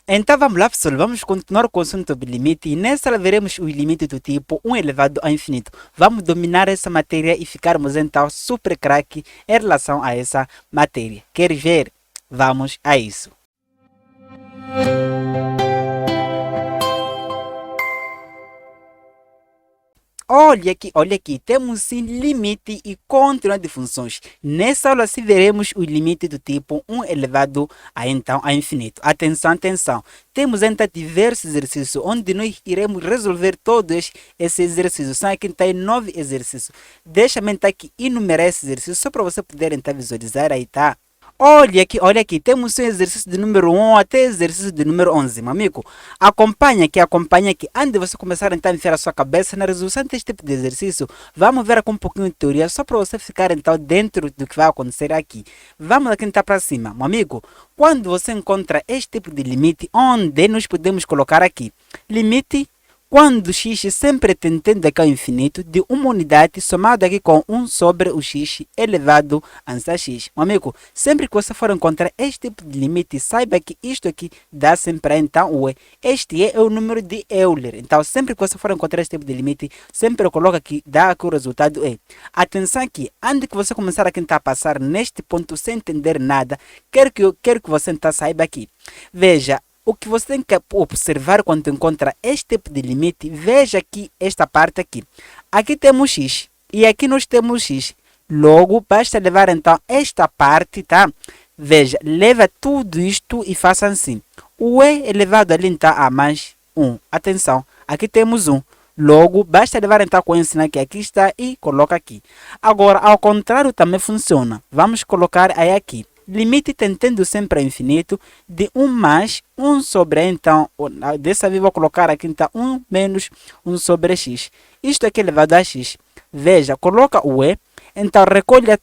Então vamos lá, pessoal, vamos continuar com o assunto do limite e nessa veremos o limite do tipo 1 elevado ao infinito. Vamos dominar essa matéria e ficarmos então super craque em relação a essa matéria. Queres ver? Vamos a isso. Olha aqui, temos sim limite e contínuo de funções. Nessa aula, se veremos o limite do tipo 1 elevado a então a infinito. Atenção, atenção. Temos então diversos exercícios onde nós iremos resolver todos esses exercícios. São aqui então 9 exercícios. Deixa-me então aqui enumerar esses exercícios só para você poder então visualizar aí, tá? Olha aqui, temos o exercício de número 1 até exercício de número 11, meu amigo. Acompanha aqui. Antes de você começar então a enfiar a sua cabeça na resolução deste tipo de exercício, vamos ver aqui um pouquinho de teoria, só para você ficar então dentro do que vai acontecer aqui. Vamos aqui então para cima, meu amigo. Quando você encontra este tipo de limite, onde nós podemos colocar aqui? Limite quando x sempre tendendo aqui ao infinito de uma unidade somado aqui com 1 sobre o x elevado a x. Meu amigo, sempre que você for encontrar este tipo de limite, saiba que isto aqui dá sempre então o e. Este é o número de Euler. Então, sempre que você for encontrar este tipo de limite, sempre coloca aqui, dá aqui o resultado e. Atenção aqui, antes que você começar a tentar passar neste ponto sem entender nada, quero que você então saiba aqui. Veja, o que você tem que observar quando encontra este tipo de limite, veja aqui esta parte aqui. Aqui temos x e aqui nós temos x. Logo, basta levar então esta parte, tá? Veja, leva tudo isto e faça assim. O e elevado ali então a mais 1. Atenção, aqui temos 1. Logo, basta levar então com esse que aqui está e coloca aqui. Agora, ao contrário também funciona. Vamos colocar aí aqui. Limite tendendo sempre ao infinito de 1 mais 1 sobre, então, dessa vez vou colocar aqui, então, 1 menos 1 sobre x. Isto aqui é elevado a x. Veja, coloca o e, então recolha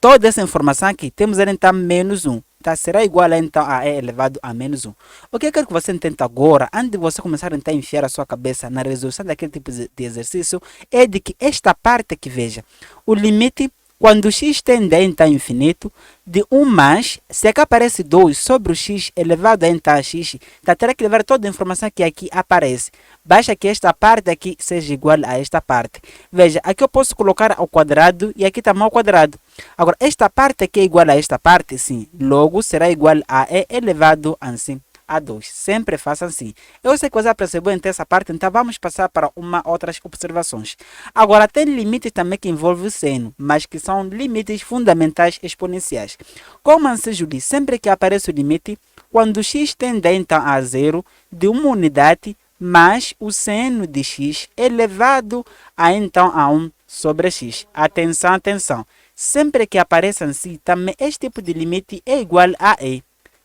toda essa informação aqui. Temos ali, então, menos 1. Tá? Será igual, então, a e elevado a menos 1. O que eu quero que você entenda agora, antes de você começar então, a enfiar a sua cabeça na resolução daquele tipo de exercício, é de que esta parte aqui, veja, o limite quando x tende a então infinito, de 1 mais, se aqui aparece 2 sobre o x elevado a então a x, tá, terá que levar toda a informação que aqui aparece. Basta que esta parte aqui seja igual a esta parte. Veja, aqui eu posso colocar ao quadrado e aqui também ao quadrado. Agora, esta parte aqui é igual a esta parte, sim. Logo, será igual a e elevado a 5. A 2. Sempre faça assim. Eu sei que você percebeu então essa parte, então vamos passar para outras observações. Agora, tem limites também que envolvem o seno, mas que são limites fundamentais exponenciais. Como assim, Julie? Sempre que aparece o limite, quando x tende então a 0 de uma unidade, mais o seno de x elevado a então a 1 sobre x. Atenção, atenção. Sempre que apareça assim, também este tipo de limite é igual a e.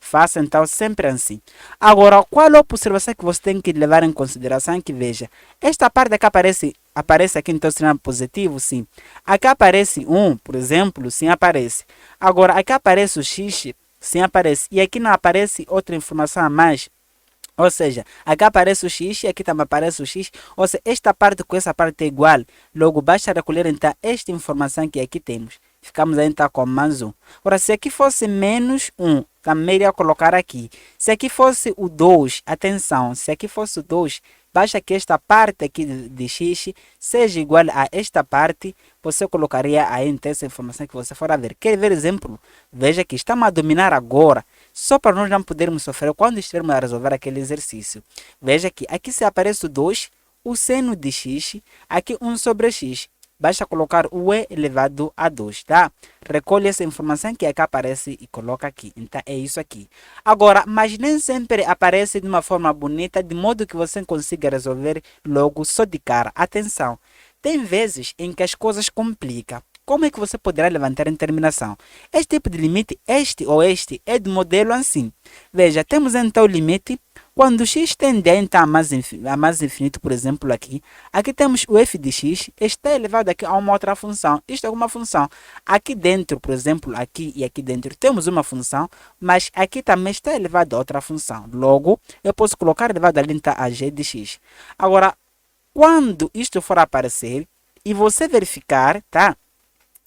Faça então sempre assim. Agora, qual é a observação que você tem que levar em consideração? Que veja, esta parte aqui aparece aqui então sinal positivo, sim. Aqui aparece 1, por exemplo, sim aparece. Agora, aqui aparece o x, sim aparece. E aqui não aparece outra informação a mais. Ou seja, aqui aparece o x e aqui também aparece o x. Ou seja, esta parte com essa parte é igual. Logo, basta recolher então esta informação que aqui temos. Ficamos aí então com mais 1. Agora, se aqui fosse menos 1, também iria colocar aqui. Se aqui fosse o 2, atenção, se aqui fosse o 2, basta que esta parte aqui de x seja igual a esta parte, você colocaria aí então essa informação que você for a ver. Quer ver exemplo? Veja que estamos a dominar agora, só para nós não podermos sofrer quando estivermos a resolver aquele exercício. Veja que aqui se aparece o 2, o seno de x, aqui 1 sobre x. Basta colocar o e elevado a 2, tá? Recolhe essa informação que aqui aparece e coloca aqui. Então, é isso aqui. Agora, mas nem sempre aparece de uma forma bonita, de modo que você consiga resolver logo só de cara. Atenção, tem vezes em que as coisas complicam. Como é que você poderá levantar em terminação? Este tipo de limite, este ou este, é de modelo assim. Veja, temos então o limite quando x tende a então a mais infinito, por exemplo, aqui temos o f de x, está elevado aqui a uma outra função. Isto é uma função. Aqui dentro, por exemplo, aqui e aqui dentro, temos uma função, mas aqui também está elevado a outra função. Logo, eu posso colocar elevado ali então a g de x. Agora, quando isto for aparecer, e você verificar, tá?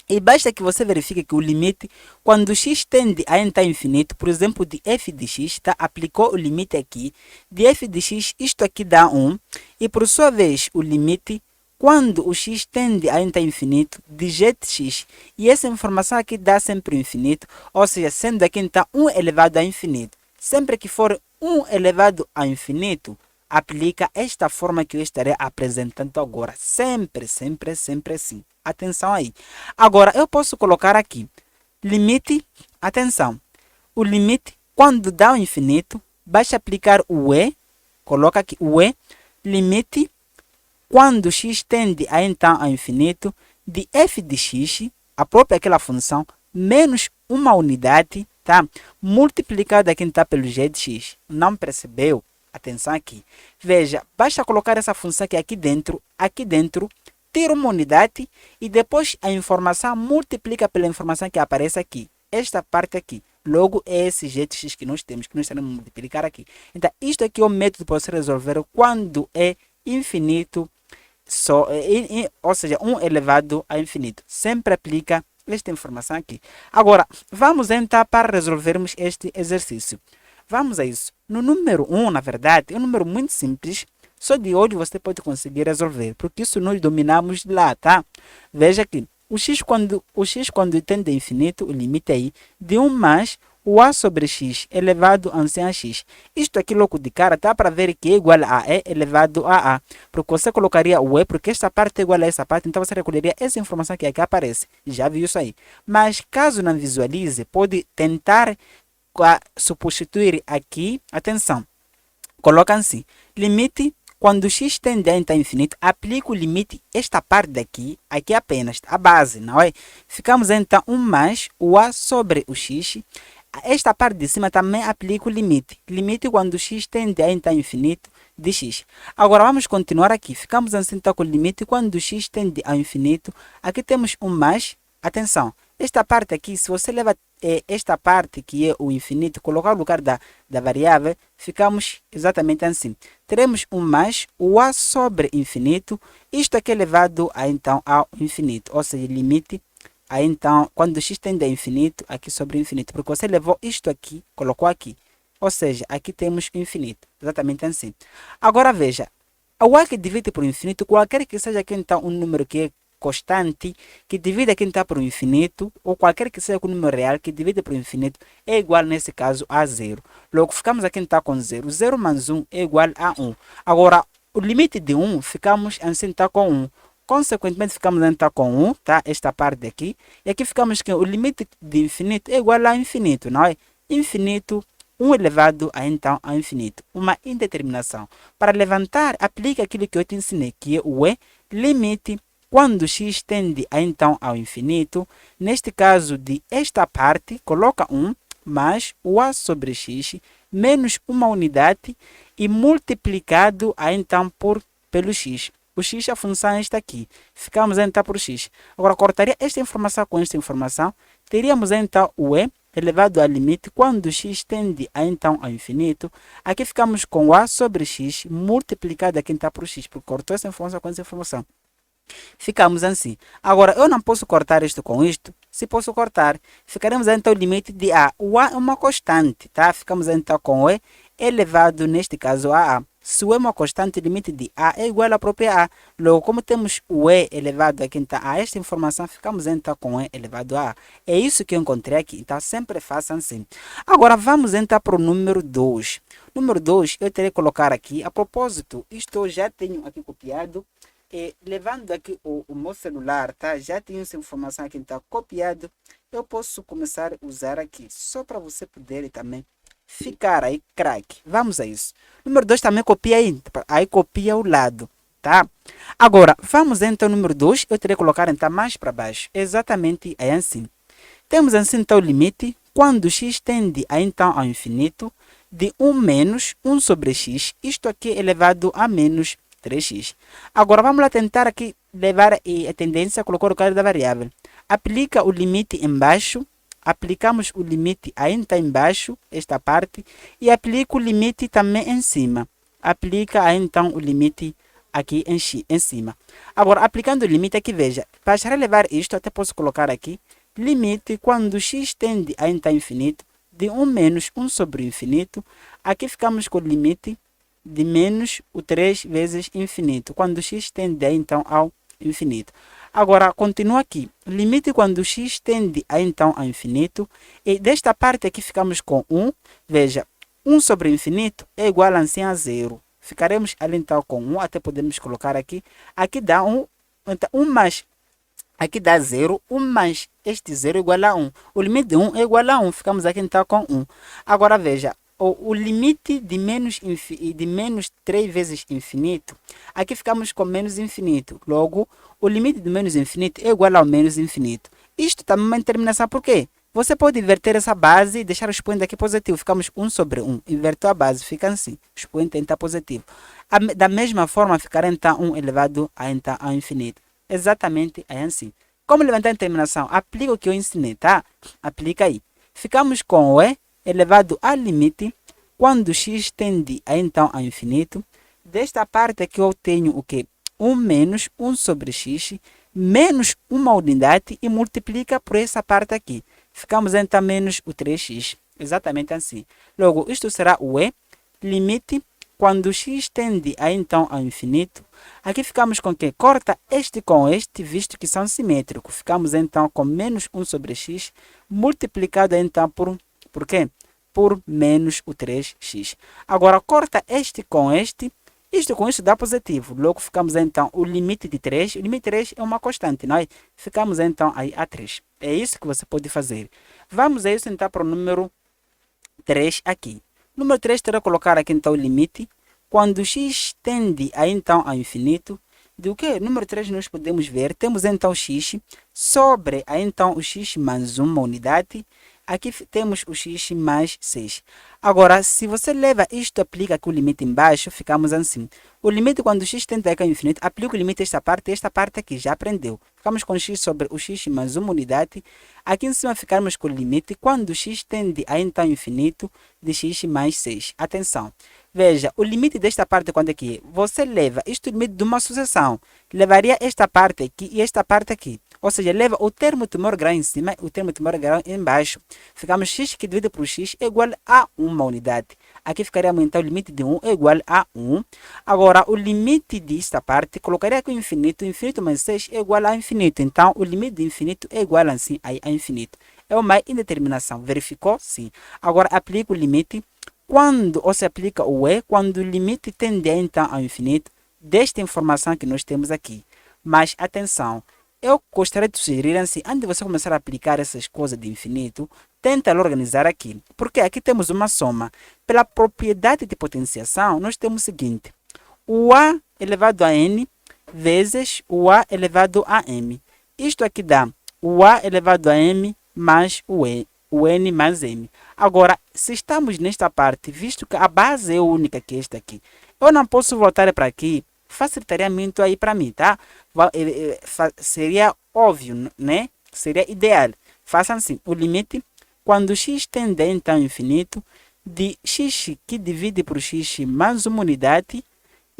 E basta que você verifique que o limite, quando x tende a entrar infinito, por exemplo, de f de x, tá? Aplicou o limite aqui, de f de x, isto aqui dá 1, e por sua vez, o limite, quando o x tende a entrar infinito, de g de x, e essa informação aqui dá sempre o infinito, ou seja, sendo aqui então 1 elevado a infinito. Sempre que for 1 elevado a infinito, aplica esta forma que eu estarei apresentando agora. Sempre, sempre, sempre assim. Atenção aí. Agora, eu posso colocar aqui, limite, atenção, o limite, quando dá o infinito, basta aplicar o e, coloca aqui o e, limite, quando x tende a então ao infinito, de f de x, a própria aquela função, menos uma unidade, tá? Multiplicado aqui está pelo g de x. Não percebeu? Atenção aqui. Veja, basta colocar essa função aqui dentro, tira uma unidade e depois a informação multiplica pela informação que aparece aqui. Esta parte aqui. Logo, é esse g de x que nós temos, que nós teremos multiplicar aqui. Então, isto aqui é o método para você resolver quando é infinito, ou seja, 1 elevado a infinito. Sempre aplica esta informação aqui. Agora, vamos então para resolvermos este exercício. Vamos a isso. No número 1, na verdade, é um número muito simples. Só de olho você pode conseguir resolver, porque isso nós dominamos lá, tá? Veja aqui, o x quando tende a infinito, o limite aí, de 1 mais o a sobre x elevado a a x. Isto aqui logo de cara, tá para ver que é igual a e elevado a a. Porque você colocaria o e, porque esta parte é igual a essa parte, então você recolheria essa informação que aqui aparece. Já viu isso aí. Mas caso não visualize, pode tentar substituir aqui, atenção, coloca assim, limite, quando x tende a entrar infinito, aplica o limite, esta parte daqui, aqui apenas, a base, não é? Ficamos então 1 mais o a sobre o x, esta parte de cima também aplica o limite, quando x tende a entrar infinito de x. Agora vamos continuar aqui, ficamos assim então com o limite, quando x tende ao infinito, aqui temos 1 mais, atenção, esta parte aqui, se você leva esta parte que é o infinito, colocar no lugar da variável, ficamos exatamente assim. Teremos 1 mais o a sobre infinito, isto aqui é elevado a, então, ao infinito, ou seja, limite, a, então, quando x tende a infinito, aqui sobre infinito, porque você levou isto aqui, colocou aqui, ou seja, aqui temos infinito, exatamente assim. Agora veja, o a que divide por infinito, qualquer que seja aqui então um número que é constante, que divide aqui está por infinito, ou qualquer que seja o número real que divide por infinito, é igual nesse caso a 0. Logo, ficamos aqui está com 0. 0 mais 1 é igual a 1. Agora, o limite de 1, ficamos assim está com 1. Consequentemente, ficamos então com 1, tá? Esta parte aqui. E aqui ficamos que o limite de infinito é igual a infinito, não é? Infinito, 1 elevado a então a infinito. Uma indeterminação. Para levantar, aplica aquilo que eu te ensinei, que é o limite quando x tende a então ao infinito, neste caso de esta parte, coloca 1 mais o a sobre x menos uma unidade e multiplicado a então pelo x. O x, a função é esta aqui. Ficamos então por x. Agora, cortaria esta informação com esta informação. Teríamos então o e elevado ao limite quando x tende a então ao infinito. Aqui ficamos com o a sobre x multiplicado aqui então por x, porque cortou essa informação com essa informação. Ficamos assim. Agora, eu não posso cortar isto com isto. Se posso cortar, ficaremos então o limite de a. O a é uma constante, tá? Ficamos então com o e elevado, neste caso, a a. Se o e é uma constante, o limite de a é igual à própria a. Logo, como temos o e elevado aqui então, a esta informação, ficamos então com o e elevado a a. É isso que eu encontrei aqui. Então, sempre façam assim. Agora, vamos então para o número 2. Número 2, eu terei que colocar aqui. A propósito, isto eu já tenho aqui copiado. Levando aqui o meu celular, tá? Já tenho essa informação aqui, tá copiado. Eu posso começar a usar aqui, só para você poder também ficar aí craque. Vamos a isso. Número 2 também copia aí copia o lado, tá? Agora, vamos então ao número 2, eu terei que colocar então mais para baixo. Exatamente aí assim. Temos assim então o limite, quando x tende a então ao infinito, de 1 menos 1 sobre x, isto aqui é elevado a menos 3x. Agora, vamos lá tentar aqui levar a tendência a colocar o caso da variável. Aplica o limite embaixo, aplicamos o limite ainda embaixo, esta parte, e aplica o limite também em cima. Aplica aí, então o limite aqui em cima. Agora, aplicando o limite aqui, veja, para relevar isto, até posso colocar aqui, limite quando x tende a então infinito, de 1 menos 1 sobre infinito, aqui ficamos com o limite de menos o 3 vezes infinito, quando x tende a então ao infinito. Agora, continua aqui, limite quando x tende a então ao infinito, e desta parte aqui ficamos com 1, veja, 1 sobre infinito é igual assim a 0. Ficaremos ali então com 1, até podemos colocar aqui, aqui dá 1, então 1 mais, aqui dá 0, 1 mais este 0 é igual a 1. O limite de 1 é igual a 1, ficamos aqui então com 1. Agora veja, o limite de menos 3 vezes infinito, aqui ficamos com menos infinito. Logo, o limite de menos infinito é igual ao menos infinito. Isto também é uma determinação, por quê? Você pode inverter essa base e deixar o expoente aqui positivo. Ficamos 1 sobre 1. Invertou a base, fica assim. O expoente está positivo. Da mesma forma, ficará então 1 elevado a então ao infinito. Exatamente assim. Como levantar a determinação? Aplica o que eu ensinei, tá? Aplica aí. Ficamos com o E elevado a limite quando x tende a então ao infinito. Desta parte aqui eu tenho o que? 1 menos 1 sobre x menos uma unidade e multiplica por essa parte aqui. Ficamos então menos o 3x. Exatamente assim. Logo, isto será o E, limite, quando x tende a então ao infinito. Aqui ficamos com que? Corta este com este, visto que são simétricos. Ficamos então com menos 1 sobre x, multiplicado então por quê? Por menos o 3x. Agora, corta este com este. Isto com isto dá positivo. Logo, ficamos então o limite de 3. O limite de 3 é uma constante, não é? Ficamos então aí a 3. É isso que você pode fazer. Vamos a isso então para o número 3 aqui. Número 3 terá que colocar aqui então o limite. Quando x tende a então ao infinito, do que? Número 3 nós podemos ver. Temos então x sobre a então o x mais uma unidade. Aqui temos o x mais 6. Agora, se você leva isto, aplica aqui o limite embaixo, ficamos assim. O limite quando x tende a ao infinito, aplica o limite esta parte aqui, já aprendeu. Ficamos com x sobre o x mais uma unidade. Aqui em cima ficamos com o limite quando x tende a então ao infinito de x mais 6. Atenção. Veja, o limite desta parte quando é que é? Você leva isto o limite de uma sucessão. Levaria esta parte aqui e esta parte aqui. Ou seja, leva o termo de maior grau em cima e o termo de maior grau embaixo. Ficamos x que divide por x é igual a uma unidade. Aqui ficaria então o limite de 1 é igual a 1. Agora, o limite desta parte, colocaria aqui o infinito mais 6 é igual a infinito. Então, o limite de infinito é igual assim a infinito. É uma indeterminação. Verificou? Sim. Agora, aplica o limite. Quando ou se aplica o E, quando o limite tende então ao infinito, desta informação que nós temos aqui. Mas, atenção. Eu gostaria de sugerir assim, antes de você começar a aplicar essas coisas de infinito, tenta organizar aqui. Porque aqui temos uma soma. Pela propriedade de potenciação, nós temos o seguinte. O A elevado a N vezes o A elevado a M. Isto aqui dá o A elevado a M mais o N mais M. Agora, se estamos nesta parte, visto que a base é única que é esta aqui, eu não posso voltar para aqui, facilitaria muito aí para mim, tá? Seria óbvio, né? Seria ideal. Façam assim, o limite, quando x tende então ao infinito, de x que divide por x mais uma unidade,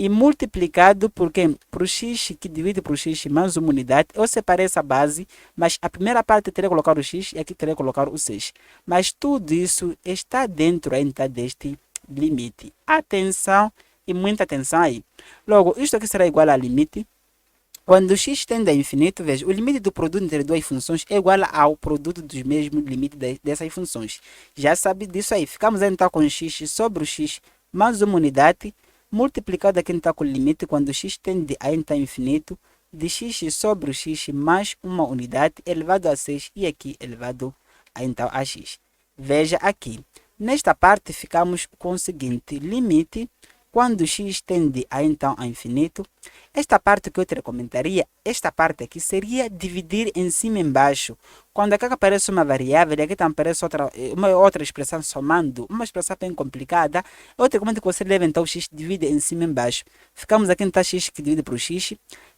e multiplicado por quê? Por x que divide por x mais uma unidade. Eu separei essa base, mas a primeira parte teria que colocar o x e aqui teria que colocar o 6. Mas tudo isso está dentro ainda deste limite. Atenção e muita atenção aí. Logo, isto aqui será igual a limite. Quando x tende a infinito, veja, o limite do produto entre duas funções é igual ao produto dos mesmos limites dessas funções. Já sabe disso aí. Ficamos então com x sobre o x mais uma unidade, multiplicado aqui então com o limite quando x tende a então infinito, de x sobre o x mais uma unidade elevado a 6 e aqui elevado a então a x. Veja aqui. Nesta parte ficamos com o seguinte, limite quando x tende a então a infinito. Esta parte que eu te recomendaria, esta parte aqui seria dividir em cima e embaixo. Quando aqui aparece uma variável e aqui também aparece uma outra expressão somando, uma expressão bem complicada, eu te recomendo que você leve então o x divide em cima e embaixo. Ficamos aqui então x que divide por x,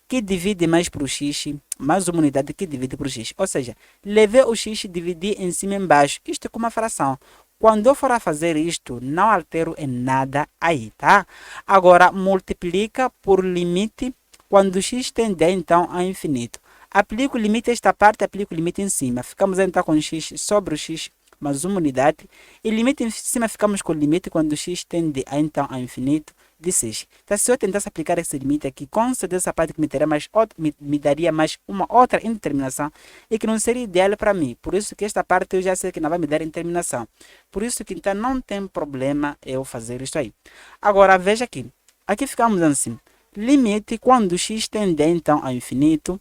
que divide mais por x, mais uma unidade que divide por x. Ou seja, levei o x e dividi em cima e embaixo. Isto é como uma fração. Quando eu for a fazer isto, não altero em nada aí, tá? Agora, multiplica por limite quando x tende então a infinito. Aplico o limite a esta parte, aplico o limite em cima. Ficamos então com x sobre o x mais uma unidade. E limite em cima ficamos com o limite quando x tende a então a infinito de 6. Então, se eu tentasse aplicar esse limite aqui, com certeza essa parte que me daria mais uma outra indeterminação e que não seria ideal para mim. Por isso que esta parte eu já sei que não vai me dar indeterminação. Por isso que então não tem problema eu fazer isso aí. Agora, veja aqui. Aqui ficamos assim. Limite quando x tende então a infinito.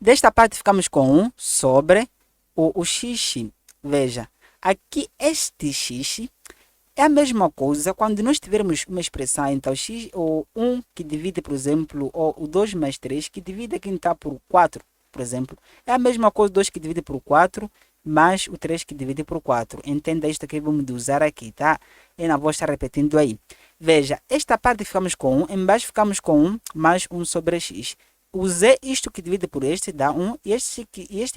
Desta parte ficamos com 1 sobre o x. Veja, aqui este x é a mesma coisa quando nós tivermos uma expressão, então x ou 1 que divide, por exemplo, ou o 2 mais 3 que divide aqui então por 4, por exemplo. É a mesma coisa 2 que divide por 4 mais o 3 que divide por 4. Entenda isto que vamos usar aqui, tá? Eu não vou estar repetindo aí. Veja, esta parte ficamos com 1, embaixo ficamos com 1 mais 1 sobre x. Usei isto que divide por este, dá 1, e este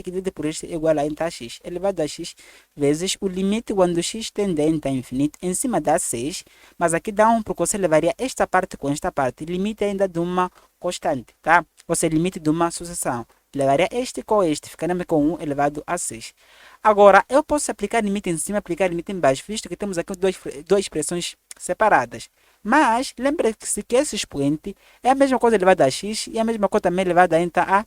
que divide por este é igual a então a x, elevado a x, vezes o limite quando x tende a infinito, em cima dá 6, mas aqui dá 1 porque você levaria esta parte com esta parte, limite ainda de uma constante, tá? Ou seja, limite de uma sucessão. Levaria este com este, ficaria com 1 elevado a 6. Agora, eu posso aplicar limite em cima, aplicar limite embaixo, visto que temos aqui duas expressões separadas. Mas, lembre-se que esse expoente é a mesma coisa elevado a x e a mesma coisa também elevada então, a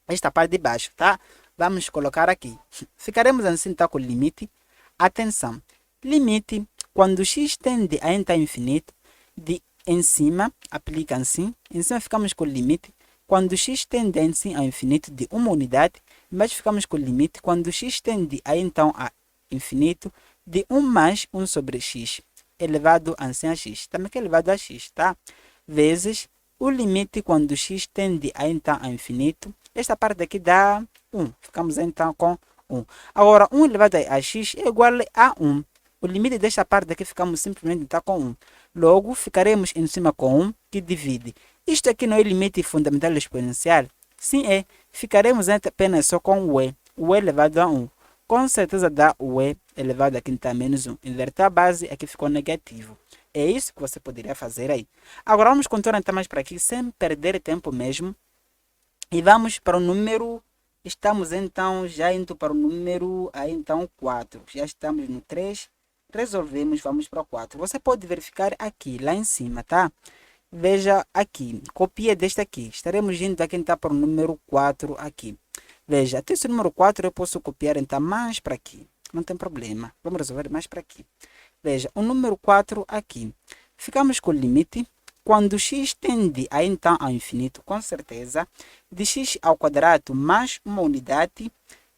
esta parte de baixo, tá? Vamos colocar aqui. Ficaremos assim então com o limite. Atenção, limite quando x tende a então infinito, em cima, aplica assim, em cima ficamos com o limite. Quando x tende assim a infinito de uma unidade, embaixo ficamos com o limite quando x tende a então a infinito de 1 mais 1 sobre x elevado assim a x, também que é elevado a x, tá? Vezes o limite quando x tende a então a infinito, esta parte aqui dá 1, ficamos então com 1. Agora, 1 elevado a x é igual a 1. O limite desta parte aqui ficamos simplesmente então com 1. Logo, ficaremos em cima com 1, que divide. Isto aqui não é limite fundamental exponencial? Sim, é. Ficaremos apenas só com o e elevado a 1. Com certeza dá o e elevado aqui está a menos 1. Inverter a base, aqui ficou negativo. É isso que você poderia fazer aí. Agora vamos contornar então mais para aqui, sem perder tempo mesmo. E vamos para o número... Estamos então já indo para o número aí então 4. Já estamos no 3. Resolvemos, vamos para o 4. Você pode verificar aqui, lá em cima, tá? Veja aqui, copia deste aqui. Estaremos indo aqui então para o número 4 aqui. Veja, até esse número 4 eu posso copiar então mais para aqui. Não tem problema. Vamos resolver mais para aqui. Veja, o número 4 aqui. Ficamos com o limite. Quando x tende a então ao infinito, com certeza, de x ao quadrado mais uma unidade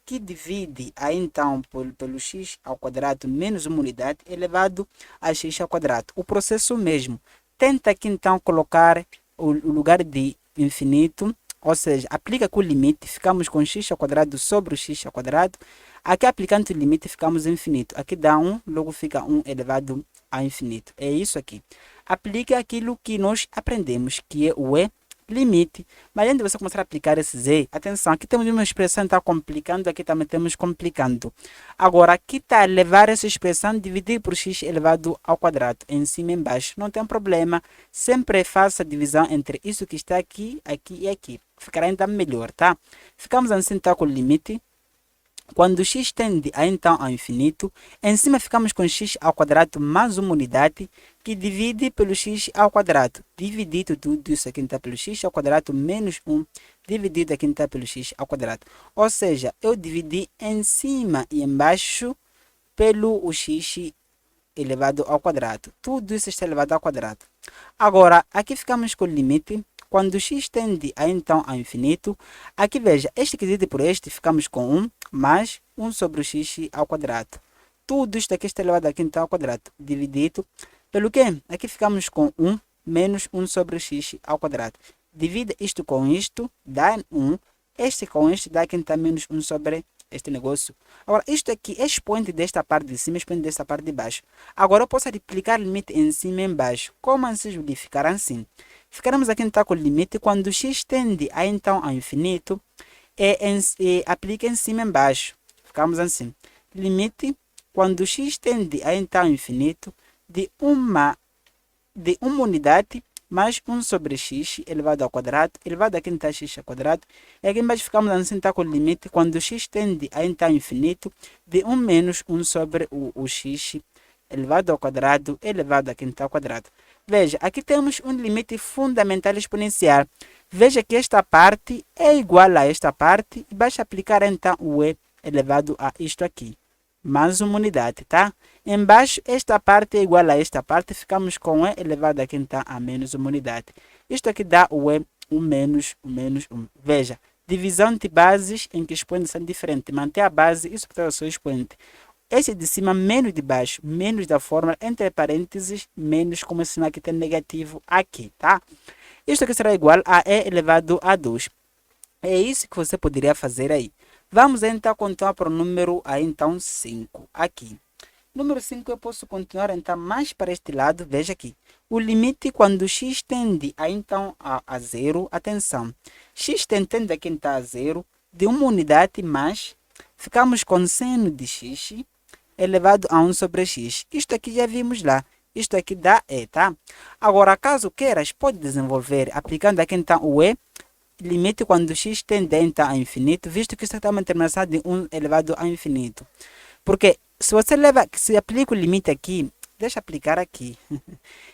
que divide a então pelo x ao quadrado menos uma unidade elevado a x ao quadrado. O processo mesmo. Tenta aqui então colocar o lugar de infinito, ou seja, aplica com o limite, ficamos com x ao quadrado sobre o x ao quadrado. Aqui aplicando o limite ficamos infinito. Aqui dá 1, logo fica 1 elevado a infinito. É isso aqui. Aplica aquilo que nós aprendemos, que é o e limite. Mas antes de você começar a aplicar esse z, atenção, aqui temos uma expressão que está complicando, aqui também temos complicando. Agora, aqui está levar essa expressão, dividir por x elevado ao quadrado, em cima e embaixo. Não tem problema, sempre faça a divisão entre isso que está aqui, aqui e aqui. Ficará ainda melhor, tá? Ficamos assim, tá, com o limite. Quando x tende a então ao infinito, em cima ficamos com x ao quadrado mais uma unidade que divide pelo x ao quadrado. Dividido tudo isso aqui está pelo x ao quadrado menos 1 dividido aqui está pelo x ao quadrado. Ou seja, eu dividi em cima e embaixo pelo o x elevado ao quadrado. Tudo isso está elevado ao quadrado. Agora, aqui ficamos com o limite. Quando x tende a então ao infinito, aqui veja, este que divide por este, ficamos com 1 mais 1 sobre o x ao quadrado. Tudo isto aqui está elevado aqui então ao quadrado, dividido pelo quê? Aqui ficamos com 1 menos 1 sobre o x ao quadrado. Divide isto com isto, dá 1. Este com este dá aqui então menos 1 sobre este negócio. Agora, isto aqui é expoente desta parte de cima, expoente desta parte de baixo. Agora, eu posso aplicar limite em cima e embaixo. Como assim ficar assim? Ficaremos aqui então com o limite. Quando x tende a então ao infinito, aplica em cima e embaixo. Ficamos assim. Limite quando x tende a então ao infinito, de uma unidade mais 1 sobre x elevado ao quadrado, elevado a quem está x ao quadrado, e aqui embaixo ficamos assim, tá com o limite, quando x tende a então ao infinito, de 1 menos 1 sobre o x elevado ao quadrado, elevado a quem está ao quadrado. Veja, aqui temos um limite fundamental exponencial. Veja que esta parte é igual a esta parte, e basta aplicar então o e elevado a isto aqui, mais uma unidade, tá? Embaixo, esta parte é igual a esta parte, ficamos com e elevado a quem está a menos uma unidade. Isto aqui dá o e, o menos 1. Veja, divisão de bases em que os expoentes são diferentes. Manter a base e subtrair o seu expoente. Esse de cima menos de baixo, menos da fórmula, entre parênteses, menos como sinal que tem negativo aqui, tá? Isto aqui será igual a e elevado a 2. É isso que você poderia fazer aí. Vamos então continuar para o número aí, então 5 aqui. Número 5 eu posso continuar então mais para este lado. Veja aqui. O limite quando x tende a então a 0. Atenção. X tende aqui então a 0 de uma unidade mais. Ficamos com seno de x elevado a 1 sobre x. Isto aqui já vimos lá. Isto aqui dá e, tá? Agora, caso queiras, pode desenvolver aplicando aqui então o e. Limite quando x tende então a infinito, visto que isso está uma terminação de 1 elevado a infinito. Porque se aplica o limite aqui, deixa aplicar aqui.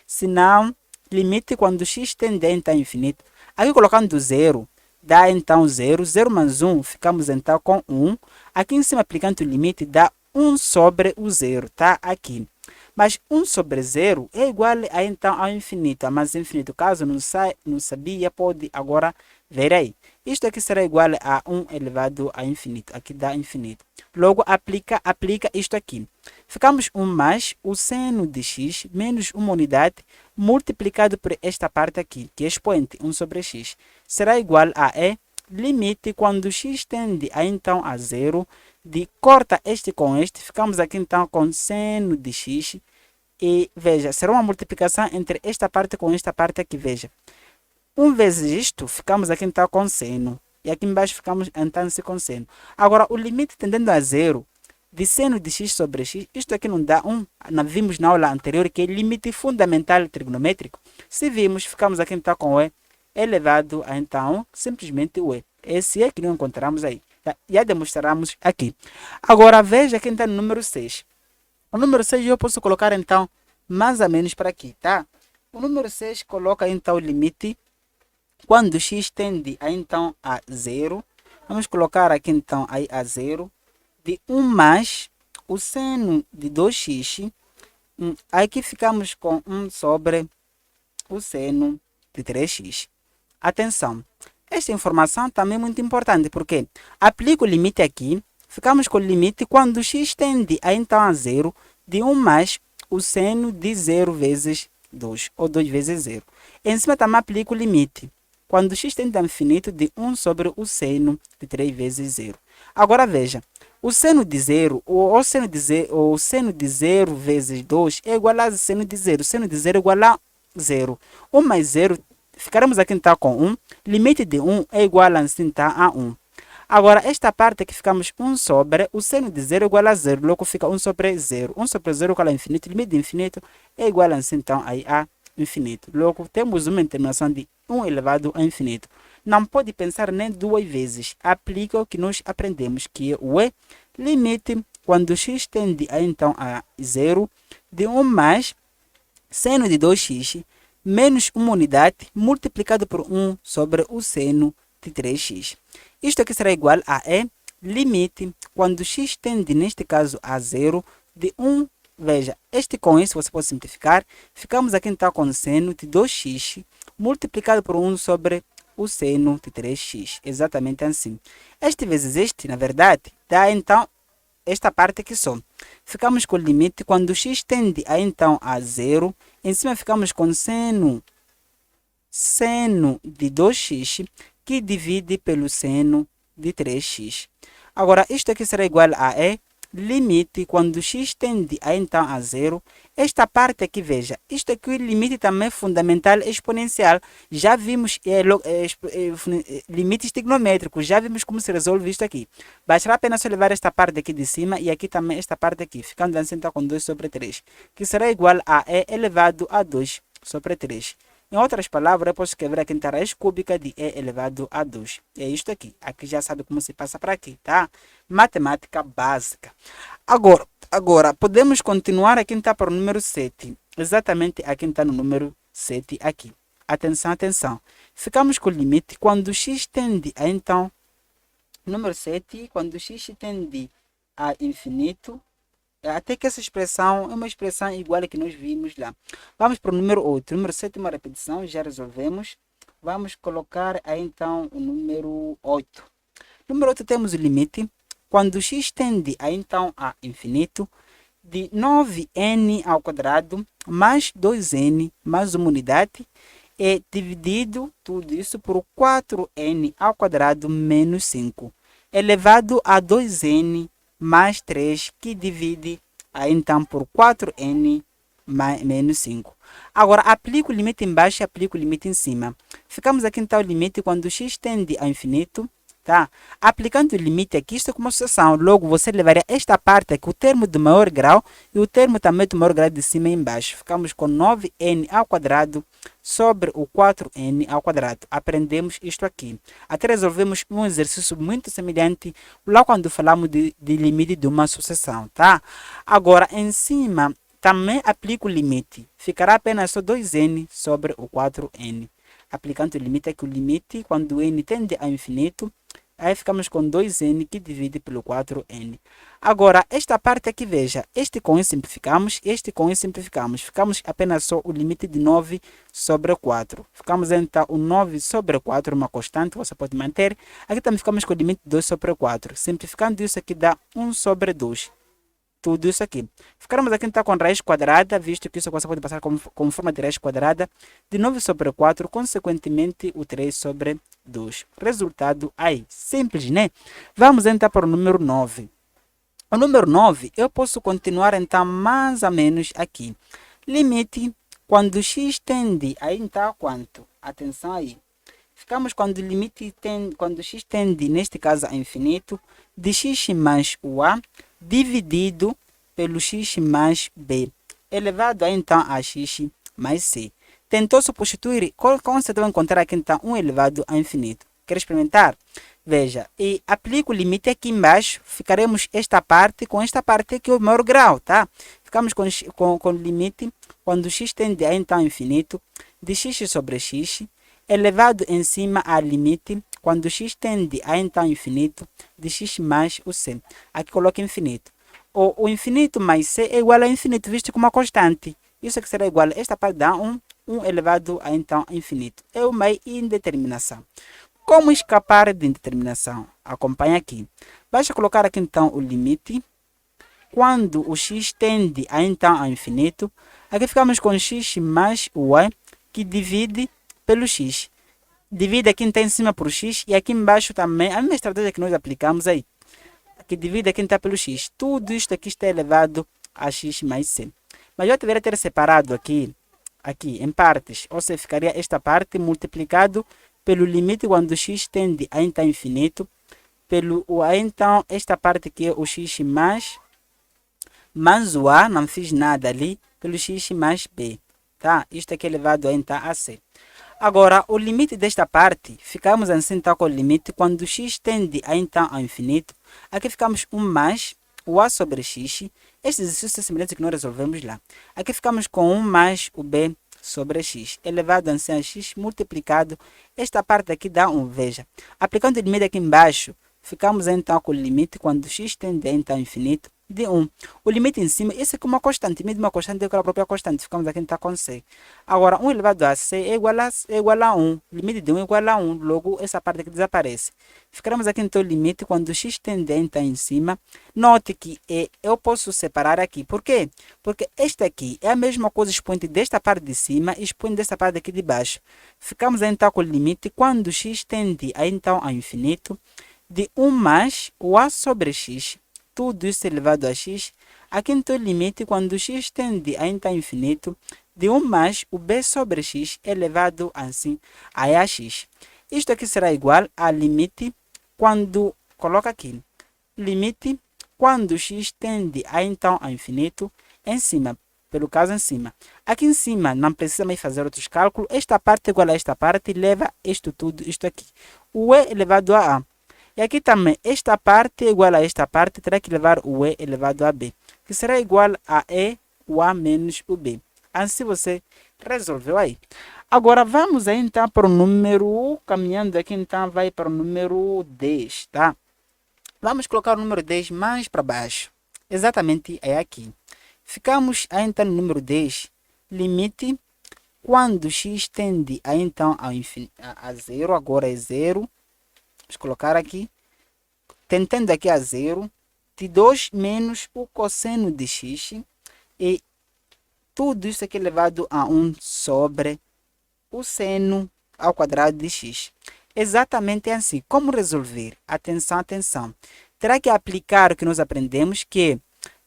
Se não, limite quando x tende então a infinito. Aqui colocando 0, dá então 0. 0 mais 1, ficamos então com 1. Aqui em cima, aplicando o limite, dá 1 sobre o 0, tá? Aqui. Mas 1 sobre 0 é igual a então ao infinito. A mais infinito, caso não sabia, pode agora ver aí. Isto aqui será igual a 1 elevado a infinito. Aqui dá infinito. Logo, aplica isto aqui. Ficamos 1 mais o seno de x menos uma unidade multiplicado por esta parte aqui, que é expoente 1 sobre x. Será igual a e limite quando x tende a então a 0. De corta este com este, ficamos aqui então com seno de x. E veja, será uma multiplicação entre esta parte com esta parte aqui, veja. 1 vezes isto, ficamos aqui então com seno. E aqui embaixo ficamos então com seno. Agora, o limite tendendo a 0 de seno de x sobre x, isto aqui não dá 1. Nós vimos na aula anterior que é limite fundamental trigonométrico. Se vimos, ficamos aqui então com e elevado a então simplesmente o e. Esse é que não encontramos aí. Já demonstramos aqui. Agora, veja aqui então no número 6. O número 6 eu posso colocar então mais ou menos para aqui, tá? O número 6 coloca então o limite quando x tende a então a 0. Vamos colocar aqui então aí a 0 de 1 mais o seno de 2x. Aqui ficamos com 1 sobre o seno de 3x. Atenção, esta informação também é muito importante, porque aplico o limite aqui, ficamos com o limite quando x tende a então a 0 de 1 mais o seno de 0 vezes 2, ou 2 vezes 0. Em cima também aplico o limite quando x tende a infinito de 1 sobre o seno de 3 vezes 0. Agora veja, o seno de 0, o seno de 0 vezes 2 é igual a seno de 0. O seno de 0 é igual a 0. 1 mais 0, ficaremos aqui então com 1. Limite de 1 é igual assim, tá, a 1. Agora, esta parte aqui ficamos 1 sobre, o seno de 0 é igual a 0. Logo fica 1 sobre 0. 1 sobre 0 é igual a infinito. Limite de infinito é igual assim, então, aí a infinito. Logo, temos uma terminação de 1 elevado a infinito. Não pode pensar nem duas vezes. Aplica o que nós aprendemos, que é o e limite quando x tende a então a 0 de 1 mais seno de 2x menos uma unidade multiplicado por 1 sobre o seno de 3x. Isto aqui será igual a e limite quando x tende, neste caso, a 0 de 1. Veja, este com isso você pode simplificar. Ficamos aqui então com seno de 2x multiplicado por 1 sobre o seno de 3x. Exatamente assim. Este vezes este, na verdade, dá então esta parte aqui só. Ficamos com o limite quando x tende a então a 0. Em cima ficamos com seno de 2x que divide pelo seno de 3x. Agora, isto aqui será igual a e limite quando x tende a então a zero. Esta parte aqui, veja, isto aqui o limite também é fundamental exponencial. Já vimos limites trigonométricos, já vimos como se resolve isto aqui. Bastará apenas só levar esta parte aqui de cima e aqui também esta parte aqui, ficando assim então com 2 sobre 3, que será igual a e elevado a 2 sobre 3. Em outras palavras, eu posso escrever aqui a raiz cúbica de e elevado a 2. É isto aqui. Aqui já sabe como se passa para aqui, tá? Matemática básica. Agora, podemos continuar aqui está para o número 7. Exatamente aqui está no número 7 aqui. Atenção, atenção. Ficamos com o limite quando x tende a então... Número 7, quando x tende a infinito, até que essa expressão é uma expressão igual a que nós vimos lá. Vamos para o número 8. Número 7 é uma repetição, já resolvemos. Vamos colocar aí então o número 8. Número 8 temos o limite. Quando x tende a então a infinito, de 9n ao quadrado mais 2n mais uma unidade é dividido tudo isso por 4n ao quadrado menos 5 elevado a 2n mais 3, que divide aí então por 4n menos 5. Agora, aplico o limite embaixo e aplico o limite em cima. Ficamos aqui então o limite quando x tende ao infinito, tá? Aplicando o limite aqui, isto é como uma sucessão. Logo, você levaria esta parte aqui, o termo do maior grau, e o termo também do maior grau de cima e embaixo. Ficamos com 9n ao quadrado sobre o 4n ao quadrado. Aprendemos isto aqui. Até resolvemos um exercício muito semelhante lá quando falamos de limite de uma sucessão, tá? Agora, em cima, também aplico o limite. Ficará apenas só 2n sobre o 4n. Aplicando o limite aqui, o limite, quando n tende a infinito, aí ficamos com 2n que divide pelo 4n. Agora, esta parte aqui, veja, este com isso simplificamos, este com isso simplificamos. Ficamos apenas só o limite de 9 sobre 4. Ficamos então o 9 sobre 4, uma constante, você pode manter. Aqui também ficamos com o limite de 2 sobre 4. Simplificando isso aqui dá 1 sobre 2. Tudo isso aqui. Ficaremos aqui então com raiz quadrada, visto que isso você pode passar como forma de raiz quadrada, de 9 sobre 4, consequentemente o 3 sobre 2. Resultado aí. Simples, né? Vamos então para o número 9. O número 9, eu posso continuar então mais ou menos aqui. Limite, quando x tende a então quanto? Atenção aí. Ficamos quando o limite tende, quando x tende, neste caso a infinito, de x mais o a, dividido pelo x mais b, elevado a então a x mais c. Tentou substituir, como você deve encontrar aqui então 1 elevado a infinito. Quer experimentar? Veja, e aplico o limite aqui embaixo, ficaremos esta parte com esta parte aqui, o maior grau, tá? Ficamos com o limite, quando x tende a então a infinito, de x sobre x, elevado em cima a limite, quando x tende a então infinito, de x mais o c. Aqui coloca infinito. O infinito mais c é igual a infinito, visto como uma constante. Isso aqui será igual a esta parte dá 1 elevado a então infinito. É uma indeterminação. Como escapar de indeterminação? Acompanhe aqui. Basta colocar aqui então o limite. Quando o x tende a então a infinito, aqui ficamos com x mais o a, que divide pelo x. Divide aqui então em cima por x e aqui embaixo também, a mesma estratégia que nós aplicamos aí. Que divide aqui então pelo x. Tudo isto aqui está elevado a x mais c. Mas eu deveria ter separado aqui em partes. Ou seja, ficaria esta parte multiplicado pelo limite quando x tende a então infinito, pelo então esta parte aqui é o x mais o a, não fiz nada ali, pelo x mais b. Tá? Isto aqui é elevado a então a c. Agora, o limite desta parte, ficamos assim então com o limite quando x tende a então ao infinito. Aqui ficamos 1 mais o a sobre x. Este exercício é semelhante que nós resolvemos lá. Aqui ficamos com 1 mais o b sobre x, elevado assim a x multiplicado. Esta parte aqui dá 1, veja. Aplicando o limite aqui embaixo, ficamos então com o limite quando x tende a então ao infinito, de 1. O limite em cima, isso aqui é uma constante, meio de uma constante é a própria constante, ficamos aqui então com c. Agora, 1 elevado a c é igual a 1, limite de 1 é igual a 1, logo essa parte aqui desaparece. Ficaremos aqui então o limite quando x tende a então em cima. Note que eu posso separar aqui, por quê? Porque este aqui é a mesma coisa expoente desta parte de cima e expoente desta parte aqui de baixo. Ficamos então com o limite quando x tende a então ao infinito, de 1 mais o a sobre x, tudo isso elevado a x, aqui então o limite quando x tende a então infinito, de 1 mais o b sobre x elevado assim a x. Isto aqui será igual a limite quando, coloca aqui, limite quando x tende a então a infinito, em cima, pelo caso em cima. Aqui em cima não precisa mais fazer outros cálculos, esta parte é igual a esta parte, leva isto tudo, isto aqui. O e elevado a a. E aqui também, esta parte é igual a esta parte, terá que levar o e elevado a b, que será igual a e, o a menos o b. Assim você resolveu aí. Agora vamos aí então para o número, caminhando aqui então vai para o número 10, tá? Vamos colocar o número 10 mais para baixo. Exatamente é aqui. Ficamos aí então no número 10, limite quando x tende a então a zero, agora é zero. Vamos colocar aqui, tendendo aqui a zero, de 2 menos o cosseno de x, e tudo isso aqui elevado a 1 sobre o seno ao quadrado de x. Exatamente assim. Como resolver? Atenção, atenção. Terá que aplicar o que nós aprendemos, que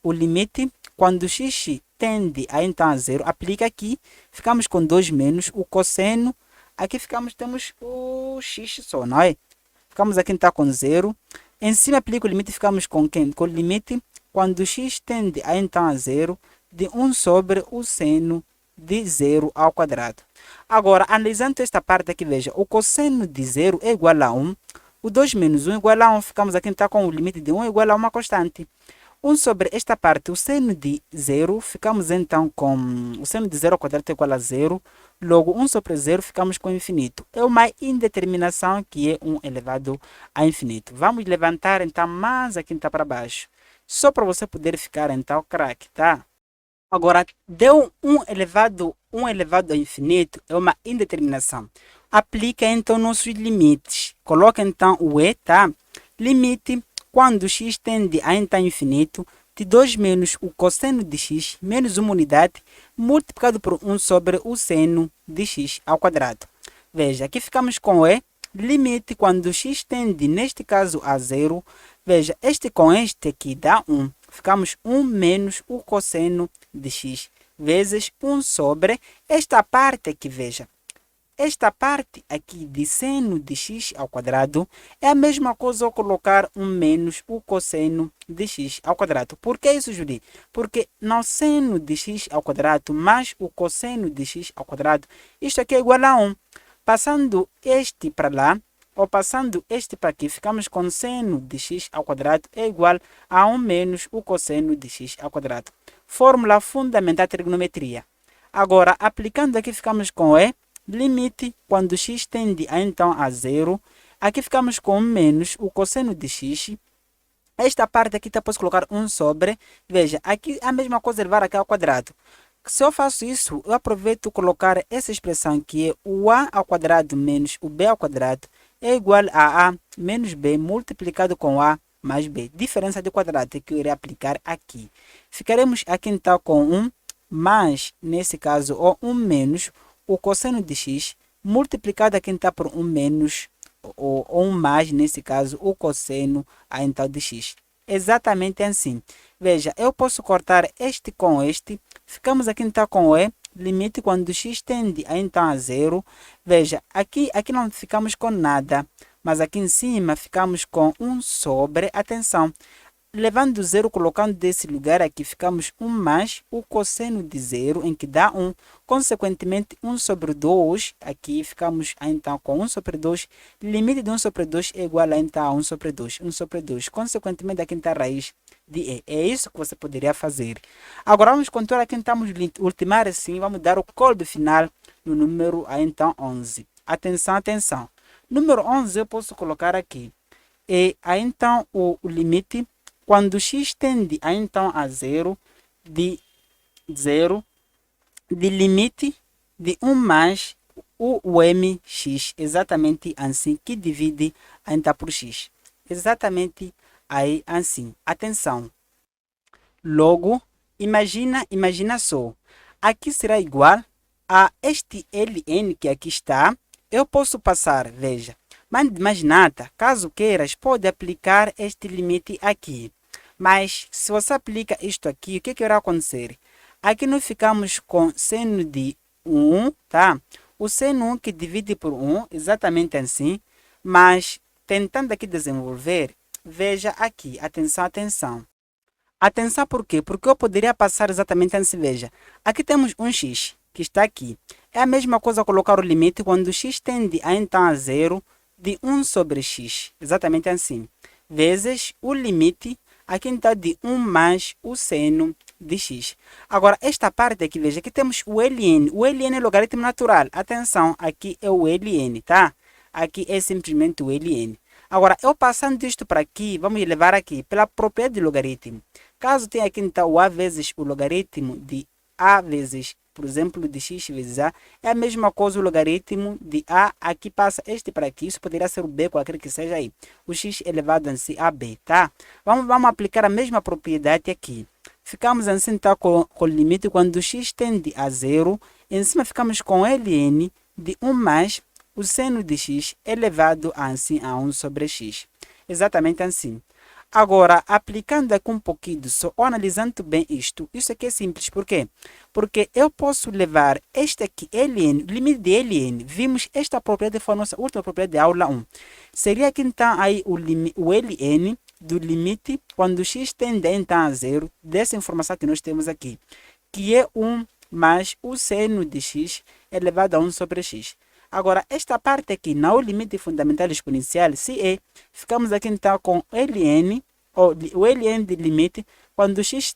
o limite, quando x tende a então a zero, aplica aqui, ficamos com 2 menos o cosseno, aqui temos o x só, não é? Ficamos aqui então com 0. Em cima aplica o limite, ficamos com quem? Com o limite, quando x tende a então a zero, de 1 sobre o seno de 0 ao quadrado. Agora, analisando esta parte aqui, veja, o cosseno de 0 é igual a 1, o 2 menos 1 é igual a 1, ficamos aqui então com o limite de 1 é igual a uma constante. 1 sobre esta parte, o seno de 0, ficamos então com o seno de 0 ao quadrado é igual a 0, logo 1 sobre 0 ficamos com infinito. É uma indeterminação que é 1 elevado a infinito. Vamos levantar então mais aqui então para baixo, só para você poder ficar então craque, tá? Agora, deu 1 elevado a infinito, é uma indeterminação. Aplica então nossos limites. Coloca então o e, tá? Limite quando x tende a então infinito, de 2 menos o cosseno de x menos uma unidade, multiplicado por 1 sobre o seno de x ao quadrado. Veja, aqui ficamos com o e. Limite quando x tende, neste caso, a zero. Veja, este com este aqui dá 1. Ficamos 1 menos o cosseno de x vezes 1 sobre esta parte aqui, veja. Esta parte aqui de seno de x ao quadrado é a mesma coisa ao colocar 1 menos o cosseno de x ao quadrado. Por que isso, Júlio? Porque no seno de x ao quadrado mais o cosseno de x ao quadrado, isto aqui é igual a 1. Passando este para lá, ou passando este para aqui, ficamos com seno de x ao quadrado é igual a 1 menos o cosseno de x ao quadrado. Fórmula fundamental da trigonometria. Agora, aplicando aqui, ficamos com e, limite quando x tende a então a zero. Aqui ficamos com 1 menos o cosseno de x. Esta parte aqui, posso colocar 1 sobre. Veja, aqui a mesma coisa levar aqui ao quadrado. Se eu faço isso, eu aproveito colocar essa expressão que é o a ao quadrado menos o b ao quadrado é igual a menos b multiplicado com a mais b. Diferença de quadrado que eu irei aplicar aqui. Ficaremos aqui então com 1 mais, nesse caso, o 1 menos o cosseno de x multiplicado aqui então por 1 menos ou 1 mais, nesse caso, o cosseno a então de x. Exatamente assim. Veja, eu posso cortar este com este. Ficamos aqui então com o e, limite quando x tende a então a zero. Veja, aqui não ficamos com nada, mas aqui em cima ficamos com 1 sobre, atenção, levando zero, colocando desse lugar aqui, ficamos 1 mais o cosseno de zero, em que dá 1. Consequentemente, 1 sobre 2, aqui ficamos então com 1 sobre 2. Limite de 1 sobre 2 é igual a então a 1 sobre 2. 1 sobre 2. Consequentemente, aqui está a raiz de e. É isso que você poderia fazer. Agora, vamos contar aqui, estamos ultimar assim, vamos dar o código final no número então 11. Atenção, atenção. Número 11 eu posso colocar aqui. E aí então o limite quando x tende a então a zero, de limite de 1 mais o mx, exatamente assim, que divide a então por x. Exatamente aí assim. Atenção. Logo, imagina só. Aqui será igual a este ln que aqui está. Eu posso passar, veja. Mas mais nada, caso queiras, pode aplicar este limite aqui. Mas se você aplica isto aqui, o que irá acontecer? Aqui nós ficamos com seno de 1, tá? O seno 1 que divide por 1, exatamente assim, mas tentando aqui desenvolver, veja aqui, atenção, atenção. Atenção por quê? Porque eu poderia passar exatamente assim, veja. Aqui temos um x, que está aqui. É a mesma coisa colocar o limite quando x tende a então a zero de 1 sobre x, exatamente assim, vezes o limite, aqui então de 1 mais o seno de x. Agora, esta parte aqui, veja, aqui temos o ln. O ln é logaritmo natural. Atenção, aqui é o ln, tá? Aqui é simplesmente o ln. Agora, eu passando isto para aqui, vamos levar aqui pela propriedade de logaritmo. Caso tenha aqui então o a vezes o logaritmo de a vezes, por exemplo, de x vezes a, é a mesma coisa o logaritmo de a, aqui passa este para aqui, isso poderia ser o b, qualquer que seja aí, o x elevado em si a b, tá? Vamos aplicar a mesma propriedade aqui. Ficamos assim, tá, com o limite quando x tende a zero, em cima ficamos com ln de 1 mais o seno de x elevado assim a 1 sobre x. Exatamente assim. Agora, aplicando aqui um pouquinho só, analisando bem isto, isso aqui é simples, por quê? Porque eu posso levar este aqui, ln, limite de ln, vimos esta propriedade, foi a nossa última propriedade de aula 1. Seria aqui então aí o ln do limite quando x tende então a zero, dessa informação que nós temos aqui, que é 1 mais o seno de x elevado a 1 sobre x. Agora, esta parte aqui, não é o limite fundamental exponencial, se é, ficamos aqui então com ln, ou o ln de limite, quando x,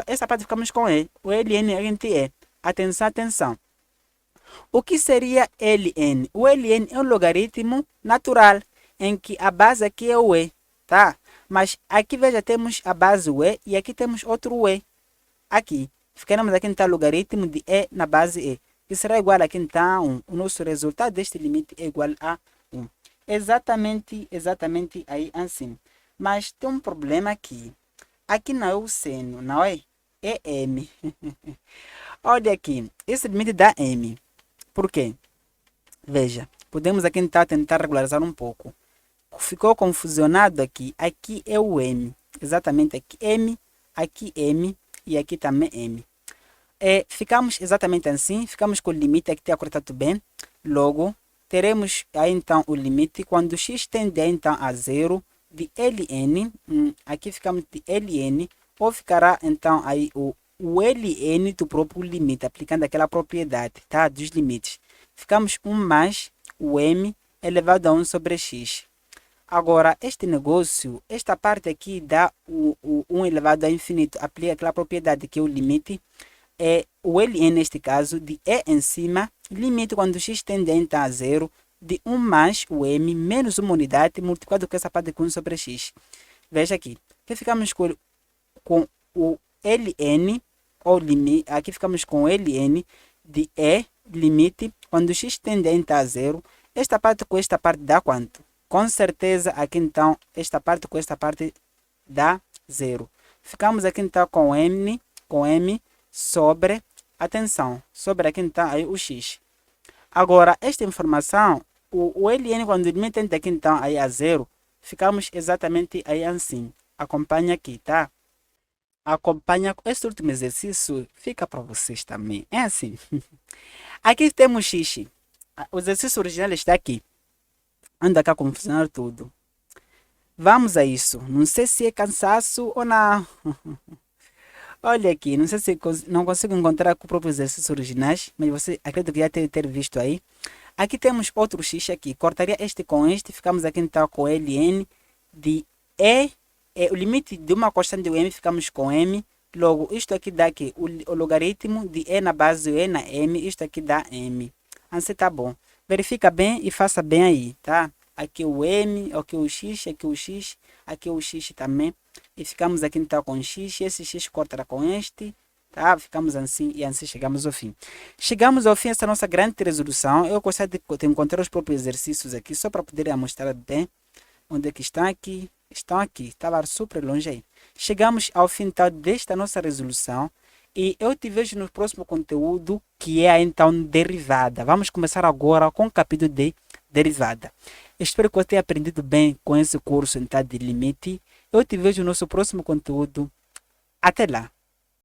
essa parte ficamos com e, o ln a gente é. Atenção, atenção. O que seria ln? O ln é um logaritmo natural, em que a base aqui é o e, tá? Mas aqui, veja, temos a base o e, e aqui temos outro e, aqui. Ficaremos aqui então logaritmo de e na base e, que será igual aqui então, o nosso resultado deste limite é igual a 1. Exatamente aí assim. Mas tem um problema aqui. Aqui não é o seno, não é? É m. Olha aqui, esse limite dá m. Por quê? Veja, podemos aqui então tentar regularizar um pouco. Ficou confusionado aqui. Aqui é o m. Exatamente aqui m e aqui também m. Ficamos exatamente assim, ficamos com o limite, aqui está cortado bem, logo teremos aí então o limite quando x tende a, então a zero de ln, aqui ficamos de ln, ou ficará então aí o ln do próprio limite, aplicando aquela propriedade, tá, dos limites. Ficamos 1 mais o m elevado a 1 sobre x. Agora, este negócio, esta parte aqui dá o 1 elevado a infinito, aplica aquela propriedade que é o limite, é o ln neste caso, de e em cima, limite quando x tende então a zero, de 1 mais o m menos uma unidade, multiplicado com essa parte de 1 sobre x. Veja aqui, aqui ficamos com o ln, ou limite, aqui ficamos com o ln de e, limite, quando x tende então a zero, esta parte com esta parte dá quanto? Com certeza, aqui então, esta parte com esta parte dá zero. Ficamos aqui então com m sobre, atenção, sobre aqui então aí o x. Agora, esta informação, o ln quando o limite tende aqui então aí a zero, ficamos exatamente aí assim. Acompanha aqui, tá? Acompanha, esse último exercício fica para vocês também. É assim. Aqui temos x. O exercício original está aqui. Anda cá como funcionar tudo. Vamos a isso. Não sei se é cansaço ou não. Olha aqui, não sei se não consigo encontrar com os próprios exercícios originais, mas você acredito que já ter visto aí. Aqui temos outro x aqui. Cortaria este com este, ficamos aqui então com ln de e, o limite de uma constante de m, ficamos com m. Logo, isto aqui dá aqui, o logaritmo de e na base e na m, isto aqui dá m. Assim tá bom. Verifica bem e faça bem aí, tá? Aqui o m, aqui o x, aqui o x, aqui o x também. E ficamos aqui então com x, esse x cortará com este, tá? Ficamos assim e assim chegamos ao fim. Chegamos ao fim dessa nossa grande resolução. Eu gostaria de encontrar os próprios exercícios aqui, só para poder mostrar bem onde é que estão aqui. Estão aqui, estava super longe aí. Chegamos ao fim então desta nossa resolução. E eu te vejo no próximo conteúdo, que é então derivada. Vamos começar agora com o capítulo de derivada. Espero que você tenha aprendido bem com esse curso então de limite. Eu te vejo no nosso próximo conteúdo. Até lá!